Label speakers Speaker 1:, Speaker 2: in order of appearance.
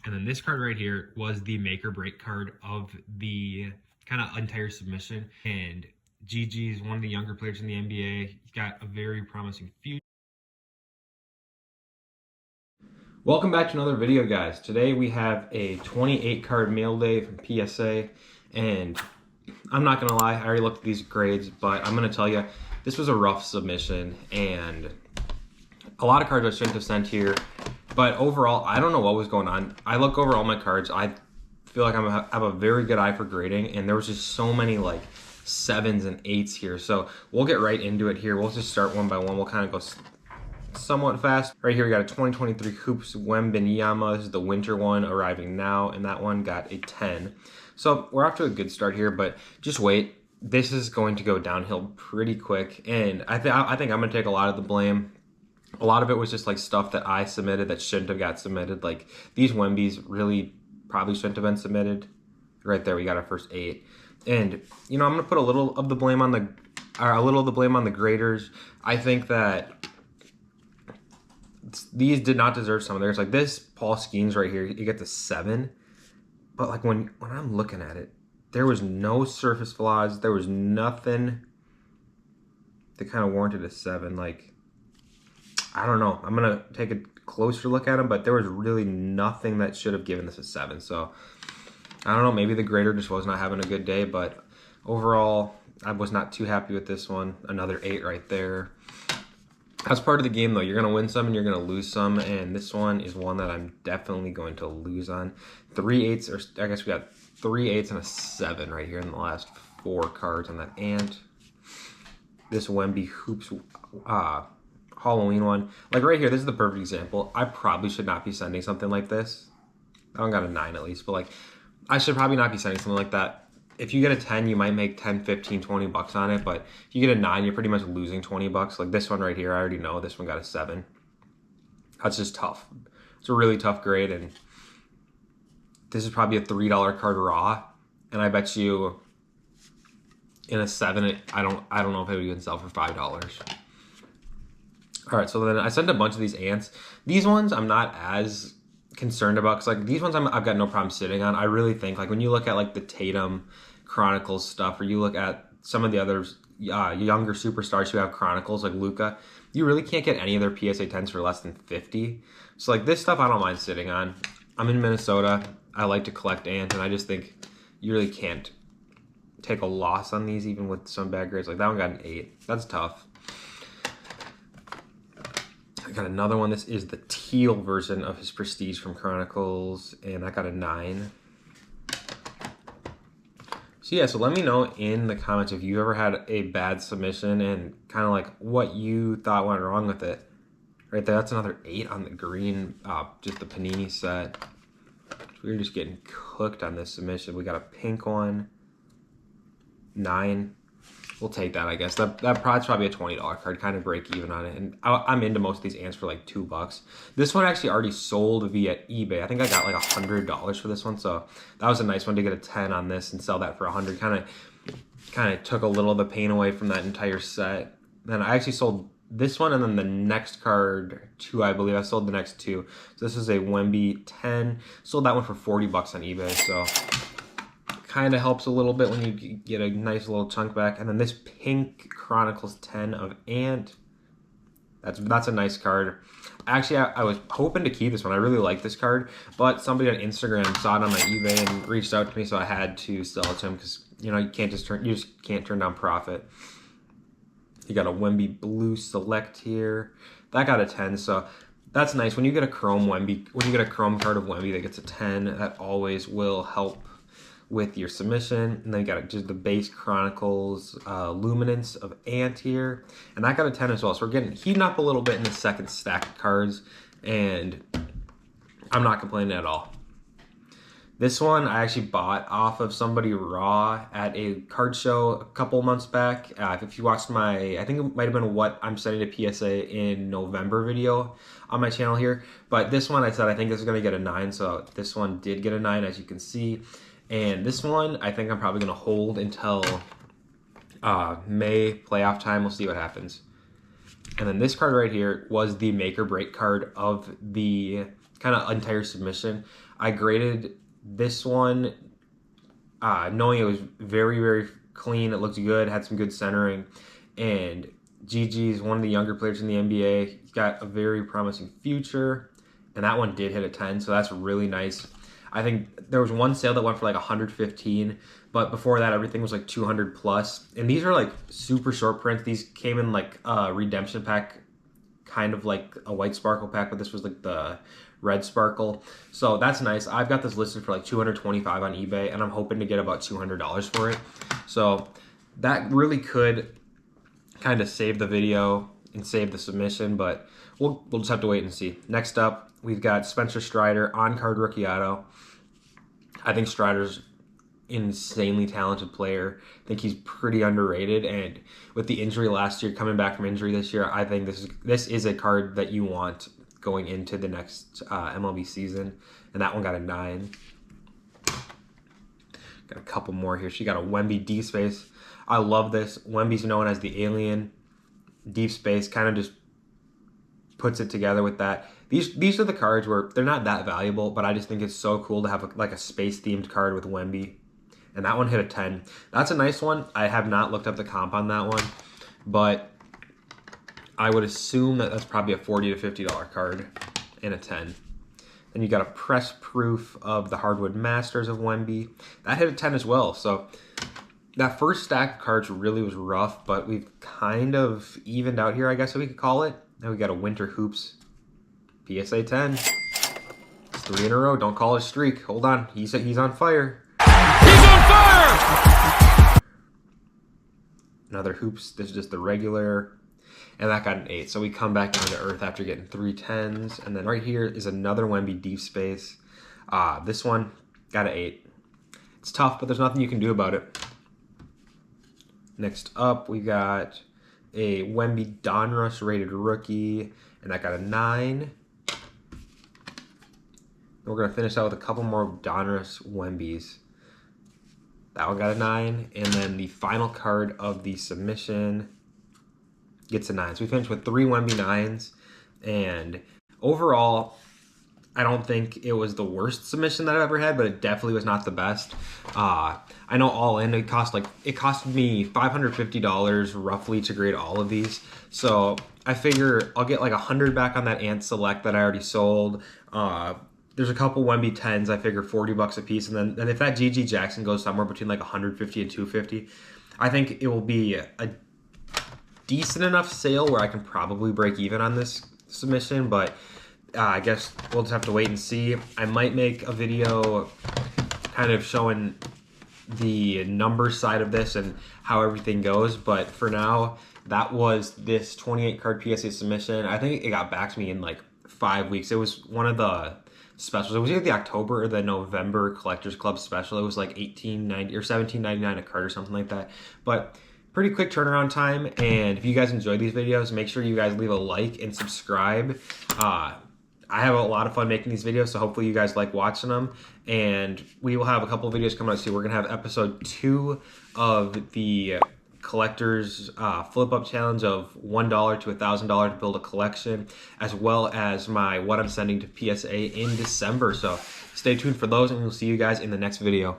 Speaker 1: And then this card right here was the make or break card of the kind of entire submission. And GG is one of the younger players in the NBA. He's got a very promising future.
Speaker 2: Welcome back to another video, guys. Today we have a 28 card mail day from PSA, and I'm not gonna lie, I already looked at these grades, but I'm gonna tell you this was a rough submission and a lot of cards I shouldn't have sent here. But overall, I don't know what was going on. I look over all my cards. I feel like I have a very good eye for grading, and there was just so many like 7s and 8s here. So we'll get right into it here. We'll just start one by one. We'll kind of go somewhat fast. Right here we got a 2023 Hoops Wembanyama. This is the winter one arriving now, and that one got a 10. So we're off to a good start here, but just wait. This is going to go downhill pretty quick, and I think I'm going to take a lot of the blame. A lot of it was just like stuff that I submitted that shouldn't have got submitted. Like these Wembies really probably shouldn't have been submitted. Right there, we got our first 8. And you know, I'm gonna put a little of the blame on the graders. I think that these did not deserve some of theirs. Like this Paul Skeens right here, you get the 7. But like when I'm looking at it, there was no surface flaws. There was nothing that kind of warranted a 7. Like, I don't know. I'm going to take a closer look at them, but there was really nothing that should have given this a 7. So, I don't know. Maybe the grader just was not having a good day, but overall, I was not too happy with this one. Another 8 right there. That's part of the game, though. You're going to win some and you're going to lose some, and this one is one that I'm definitely going to lose on. 3 8s, or I guess we got 3 8s and a 7 right here in the last 4 cards on that ant. This Wemby Hoops Halloween one. Like right here, this is the perfect example. I probably should not be sending something like this. I don't got a 9 at least, but like I should probably not be sending something like that. If you get a 10, you might make 10, 15, 20 bucks on it, but if you get a 9, you're pretty much losing 20 bucks. Like this one right here, I already know this one got a 7. That's just tough. It's a really tough grade, and this is probably a $3 card raw, and I bet you in a 7, I don't know if it would even sell for $5. All right, so then I sent a bunch of these ants. These ones I'm not as concerned about, because like these ones I've got no problem sitting on. I really think like when you look at like the Tatum Chronicles stuff, or you look at some of the others younger superstars who have Chronicles like Luka, you really can't get any of their PSA 10s for less than 50. So like this stuff I don't mind sitting on. I'm in Minnesota. I like to collect ants, and I just think you really can't take a loss on these even with some bad grades. Like that one got an 8. That's tough. I got another one. This is the teal version of his Prestige from Chronicles, and I got a 9. So yeah, so let me know in the comments if you ever had a bad submission and kind of like what you thought went wrong with it. Right there, that's another 8 on the green, just the Panini set. We were just getting cooked on this submission. We got a pink one, 9. We'll take that, I guess. That's probably a $20 card, kind of break even on it. And I'm into most of these ants for like $2. This one actually already sold via eBay. I think I got like $100 for this one, so that was a nice one to get a 10 on this and sell that for 100. Kind of took a little of the pain away from that entire set. Then I actually sold this one, and then the next card 2, I believe. I sold the next 2. So this is a Wemby 10. Sold that one for $40 on eBay, so kind of helps a little bit when you get a nice little chunk back. And then this pink Chronicles 10 of Ant. That's a nice card. Actually, I was hoping to keep this one. I really like this card, but somebody on Instagram saw it on my eBay and reached out to me, so I had to sell it to him, because you know you just can't turn down profit. You got a Wemby Blue Select here. That got a 10, so that's nice. When you get a chrome card of Wemby that gets a 10, that always will help with your submission. And then you got just the base Chronicles Luminance of Ant here, and that got a 10 as well. So we're getting heating up a little bit in the second stack of cards, and I'm not complaining at all. This one I actually bought off of somebody raw at a card show a couple months back. If you watched I think it might have been what I'm sending to PSA in November video on my channel here. But this one I said I think this is going to get a 9, so this one did get a 9, as you can see. And this one, I think I'm probably going to hold until May playoff time. We'll see what happens. And then this card right here was the make or break card of the kind of entire submission. I graded this one knowing it was very, very clean. It looked good, had some good centering. And Gigi's one of the younger players in the NBA. He's got a very promising future. And that one did hit a 10, so that's really nice. I think there was one sale that went for like 115, but before that, everything was like 200 plus. And these are like super short prints. These came in like a redemption pack, kind of like a white sparkle pack, but this was like the red sparkle. So that's nice. I've got this listed for like 225 on eBay, and I'm hoping to get about $200 for it. So that really could kind of save the video and save the submission, but we'll just have to wait and see. Next up, we've got Spencer Strider, on-card rookie auto. I think Strider's insanely talented player. I think he's pretty underrated, and with the injury last year, coming back from injury this year, I think this is a card that you want going into the next MLB season, and that one got a 9. Got a couple more here. She got a Wemby deep space. I love this. Wemby's known as the alien. Deep space kind of just puts it together with that. These are the cards where they're not that valuable, but I just think it's so cool to have like a space themed card with Wemby. And that one hit a 10. That's a nice one. I have not looked up the comp on that one, but I would assume that that's probably a $40 to $50 card and a 10. Then you got a press proof of the Hardwood Masters of Wemby. That hit a 10 as well. So that first stack of cards really was rough, but we've kind of evened out here, I guess we could call it. Now we got a Winter Hoops PSA 10. It's 3 in a row. Don't call it a streak. Hold on. He's on fire. He's on fire! Another Hoops. This is just the regular. And that got an 8. So we come back down to earth after getting 3 10s. And then right here is another Wemby deep space. This one got an 8. It's tough, but there's nothing you can do about it. Next up, we got a Wemby Donruss rated rookie, and that got a 9. And we're going to finish out with a couple more Donruss Wembys. That one got a 9. And then the final card of the submission gets a 9. So we finished with 3 Wemby 9s. And overall, I don't think it was the worst submission that I've ever had, but it definitely was not the best. I know all in, it cost me $550 roughly to grade all of these. So I figure I'll get like 100 back on that Ant Select that I already sold. There's a couple Wemby 10s, I figure $40 a piece. And then if that GG Jackson goes somewhere between like 150 and 250, I think it will be a decent enough sale where I can probably break even on this submission, but I guess we'll just have to wait and see. I might make a video kind of showing the number side of this and how everything goes, but for now, that was this 28 card PSA submission. I think it got back to me in like 5 weeks. It was one of the specials. It was either the October or the November Collectors Club special. It was like $18.90 or $17.99 a card or something like that. But pretty quick turnaround time. And if you guys enjoyed these videos, make sure you guys leave a like and subscribe. I have a lot of fun making these videos, so hopefully you guys like watching them. And we will have a couple of videos coming out soon. We're going to have episode 2 of the collector's flip-up challenge of $1 to $1,000 to build a collection, as well as my what I'm sending to PSA in December. So stay tuned for those, and we'll see you guys in the next video.